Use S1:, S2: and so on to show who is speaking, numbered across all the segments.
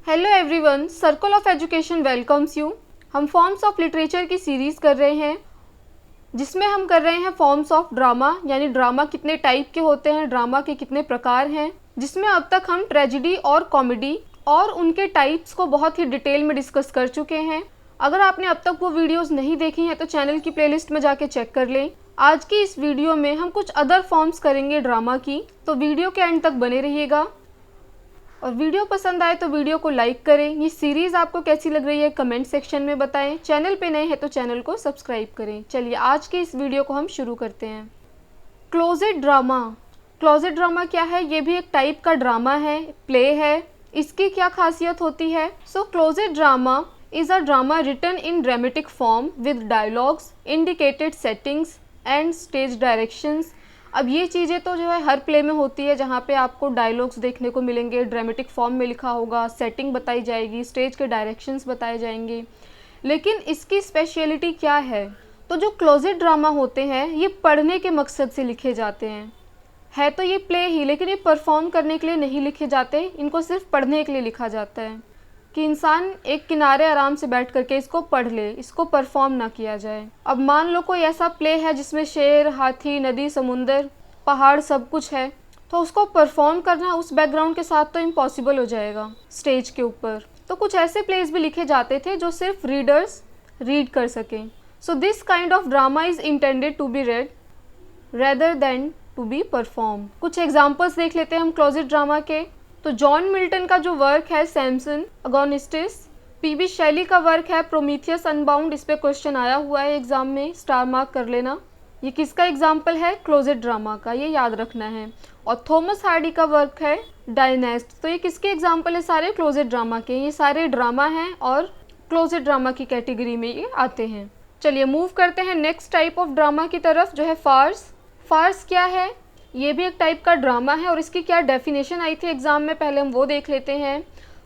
S1: Hello everyone, circle of education welcomes you. हम forms of literature की series कर रहे हैं जिसमें हम कर रहे हैं फॉर्म्स ऑफ ड्रामा, यानी ड्रामा कितने टाइप के होते हैं, ड्रामा के कितने प्रकार हैं, जिसमें अब तक हम ट्रेजिडी और कॉमेडी और उनके टाइप्स को बहुत ही डिटेल में डिस्कस कर चुके हैं। अगर आपने अब तक वो वीडियोस नहीं देखी हैं तो चैनल की प्लेलिस्ट में जाके चेक कर लें। आज की इस वीडियो में हम कुछ अदर फॉर्म्स करेंगे ड्रामा की, तो वीडियो के एंड तक बने रहिएगा। और वीडियो पसंद आए तो वीडियो को लाइक करें। ये सीरीज़ आपको कैसी लग रही है कमेंट सेक्शन में बताएं। चैनल पे नए हैं तो चैनल को सब्सक्राइब करें। चलिए आज के इस वीडियो को हम शुरू करते हैं। Closet drama. क्लोजेट ड्रामा क्या है? ये भी एक टाइप का ड्रामा है, प्ले है। इसकी क्या खासियत होती है? So closet drama is a drama written in dramatic form with dialogues, indicated settings and stage directions. अब ये चीज़ें तो जो है हर प्ले में होती है, जहाँ पे आपको डायलॉग्स देखने को मिलेंगे, ड्रामेटिक फॉर्म में लिखा होगा, सेटिंग बताई जाएगी, स्टेज के डायरेक्शंस बताए जाएंगे। लेकिन इसकी स्पेशलिटी क्या है? तो जो क्लोजेट ड्रामा होते हैं ये पढ़ने के मकसद से लिखे जाते हैं। है तो ये प्ले ही, लेकिन ये परफॉर्म करने के लिए नहीं लिखे जाते, इनको सिर्फ पढ़ने के लिए लिखा जाता है कि इंसान एक किनारे आराम से बैठ करके इसको पढ़ ले, इसको परफॉर्म ना किया जाए। अब मान लो कोई ऐसा प्ले है जिसमें शेर, हाथी, नदी, समुंदर, पहाड़ सब कुछ है, तो उसको परफॉर्म करना उस बैकग्राउंड के साथ तो इम्पॉसिबल हो जाएगा स्टेज के ऊपर। तो कुछ ऐसे प्लेस भी लिखे जाते थे जो सिर्फ रीडर्स रीड कर सकें। So this kind of drama is intended to be read rather than to be perform. कुछ एग्जाम्पल्स देख लेते हैं हम क्लोजेट ड्रामा के। तो जॉन मिल्टन का जो वर्क है सैमसन अगोनिस्टिस, पीबी शैली का वर्क है प्रोमीथियस अनबाउंड। इस पे क्वेश्चन आया हुआ है एग्जाम में, स्टार मार्क कर लेना। ये किसका एग्जाम्पल है? क्लोजेट ड्रामा का, ये याद रखना है। और थॉमस हार्डी का वर्क है डायनेस्ट। तो ये किसके एग्जाम्पल है? सारे क्लोजेट ड्रामा के। ये सारे ड्रामा हैं और क्लोजेट ड्रामा की कैटेगरी में ये आते हैं। चलिए मूव करते हैं नेक्स्ट टाइप ऑफ ड्रामा की तरफ, जो है फार्स। फार्स क्या है? ये भी एक टाइप का ड्रामा है और इसकी क्या डेफिनेशन आई थी एग्जाम में, पहले हम वो देख लेते हैं।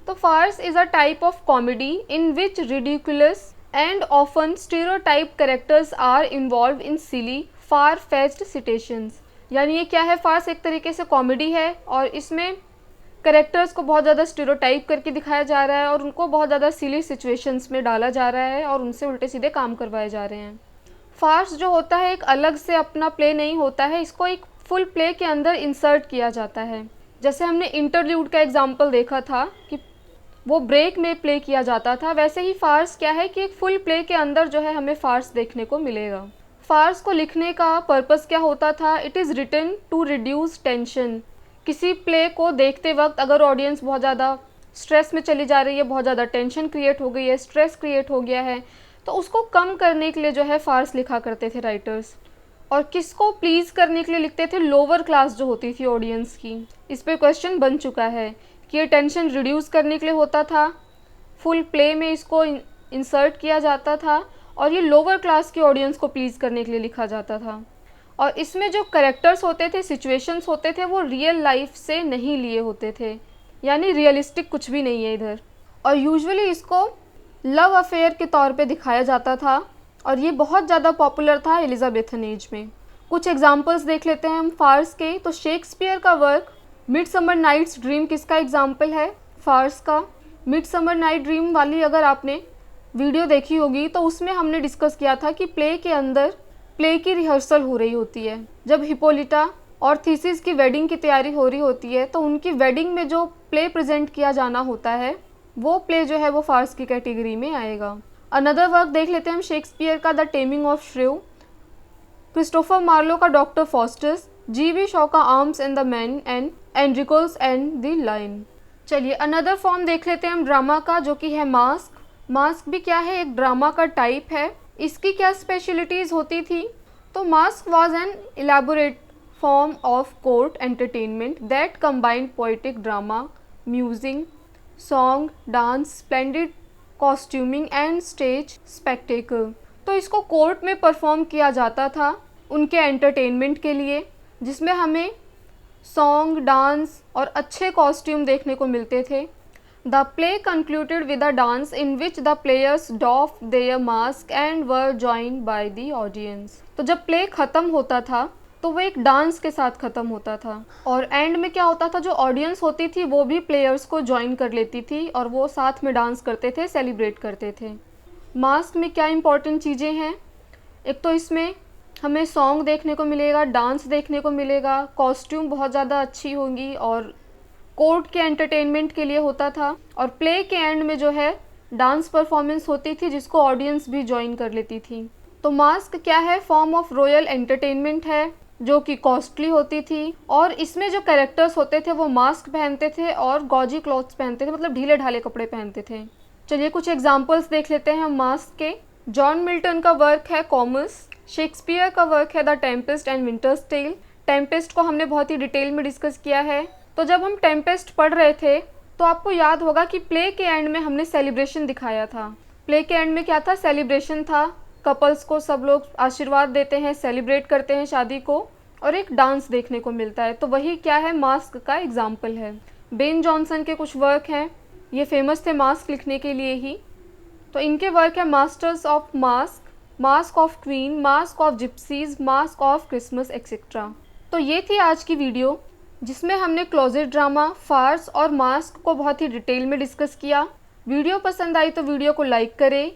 S1: तो farce is a type of comedy in which ridiculous and often stereotype characters are involve in silly far fetched situations. यानी ये क्या है? फार्स एक तरीके से कॉमेडी है और इसमें कैरेक्टर्स को बहुत ज़्यादा स्टीरियोटाइप करके दिखाया जा रहा है और उनको बहुत ज़्यादा सिली सिचुएशंस में डाला जा रहा है और उनसे उल्टे सीधे काम करवाए जा रहे हैं। फार्स जो होता है एक अलग से अपना प्ले नहीं होता है, इसको एक फुल प्ले के अंदर इंसर्ट किया जाता है। जैसे हमने इंटरल्यूड का एग्जाम्पल देखा था कि वो ब्रेक में प्ले किया जाता था, वैसे ही फार्स क्या है कि एक फुल प्ले के अंदर जो है हमें फार्स देखने को मिलेगा। फार्स को लिखने का पर्पस क्या होता था? It is written to reduce tension. किसी प्ले को देखते वक्त अगर ऑडियंस बहुत ज़्यादा स्ट्रेस में चली जा रही है, बहुत ज़्यादा टेंशन क्रिएट हो गई है, स्ट्रेस क्रिएट हो गया है, तो उसको कम करने के लिए जो है फार्स लिखा करते थे राइटर्स। और किसको प्लीज़ करने के लिए लिखते थे? लोअर क्लास जो होती थी ऑडियंस की। इस पे क्वेश्चन बन चुका है कि ये टेंशन रिड्यूस करने के लिए होता था, फुल प्ले में इसको इंसर्ट किया जाता था और ये लोअर क्लास की ऑडियंस को प्लीज़ करने के लिए लिखा जाता था। और इसमें जो कैरेक्टर्स होते थे, सिचुएशंस होते थे, वो रियल लाइफ से नहीं लिए होते थे, यानी रियलिस्टिक कुछ भी नहीं है इधर। और यूजुअली इसको लव अफेयर के तौर पे दिखाया जाता था और ये बहुत ज़्यादा पॉपुलर था एलिजाबेथन एज में। कुछ एग्जांपल्स देख लेते हैं हम फार्स के। तो शेक्सपियर का वर्क मिडसमर नाइट्स ड्रीम किसका एग्जाम्पल है? फार्स का। मिडसमर नाइट ड्रीम वाली अगर आपने वीडियो देखी होगी तो उसमें हमने डिस्कस किया था कि प्ले के अंदर प्ले की रिहर्सल हो रही होती है। जब हिपोलिटा और थीसिस की वेडिंग की तैयारी हो रही होती है तो उनकी वेडिंग में जो प्ले प्रेजेंट किया जाना होता है वो प्ले जो है वो फार्स की कैटेगरी में आएगा। अनदर वर्क देख लेते हैं हम शेक्सपियर का, the taming of shrew, Christopher Marlowe का डॉक्टर फॉस्टस, जी.वी. शॉ का arms and the man and Androcles and the lion. चलिए अनदर फॉर्म देख लेते हैं हम ड्रामा का, जो कि है मास्क। मास्क भी क्या है? एक ड्रामा का टाइप है। इसकी क्या स्पेशलिटीज़ होती थी? तो masque was an elaborate form of court entertainment that combined poetic drama, music, song, dance, splendid costuming and stage spectacle. तो इसको कोर्ट में परफॉर्म किया जाता था उनके एंटरटेनमेंट के लिए, जिसमें हमें सॉन्ग, डांस और अच्छे कॉस्ट्यूम देखने को मिलते थे। The play concluded with a dance in which the players doffed their mask and were joined by the audience. तो जब प्ले ख़त्म होता था तो वो एक डांस के साथ ख़त्म होता था। और एंड में क्या होता था, जो ऑडियंस होती थी वो भी प्लेयर्स को ज्वाइन कर लेती थी और वो साथ में डांस करते थे, सेलिब्रेट करते थे। मास्क में क्या इंपॉर्टेंट चीज़ें हैं, एक तो इसमें हमें सॉन्ग देखने को मिलेगा, डांस देखने को मिलेगा, कॉस्ट्यूम बहुत ज़्यादा अच्छी होंगी और कोर्ट के एंटरटेनमेंट के लिए होता था। और प्ले के एंड में जो है डांस परफॉर्मेंस होती थी जिसको ऑडियंस भी ज्वाइन कर लेती थी। तो मास्क क्या है, फॉर्म ऑफ रॉयल एंटरटेनमेंट है जो कि कॉस्टली होती थी। और इसमें जो कैरेक्टर्स होते थे वो मास्क पहनते थे और गॉजी क्लॉथ्स पहनते थे, मतलब ढीले ढाले कपड़े पहनते थे। चलिए कुछ एग्जाम्पल्स देख लेते हैं हम मास्क के। जॉन मिल्टन का वर्क है कॉमर्स, शेक्सपियर का वर्क है the Tempest and Winter's Tale. Tempest को हमने बहुत ही डिटेल में डिस्कस किया है। तो जब हम टेम्पेस्ट पढ़ रहे थे तो आपको याद होगा कि प्ले के एंड में हमने सेलिब्रेशन दिखाया था। प्ले के एंड में क्या था, सेलिब्रेशन था। कपल्स को सब लोग आशीर्वाद देते हैं, सेलिब्रेट करते हैं शादी को, और एक डांस देखने को मिलता है। तो वही क्या है, मास्क का एग्जाम्पल है। बेन जॉनसन के कुछ वर्क हैं, ये फेमस थे मास्क लिखने के लिए ही। तो इनके वर्क है masters of mask, mask of queen, mask of gypsies, mask of Christmas etcetera. तो ये थी आज की वीडियो जिसमें हमने क्लोजेट ड्रामा, फार्स और मास्क को बहुत ही डिटेल में डिस्कस किया। वीडियो पसंद आई तो वीडियो को लाइक करें।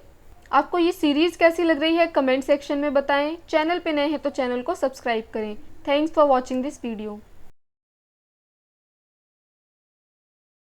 S1: आपको ये सीरीज़ कैसी लग रही है कमेंट सेक्शन में बताएं। चैनल पे नए हैं तो चैनल को सब्सक्राइब करें। Thanks for watching this video.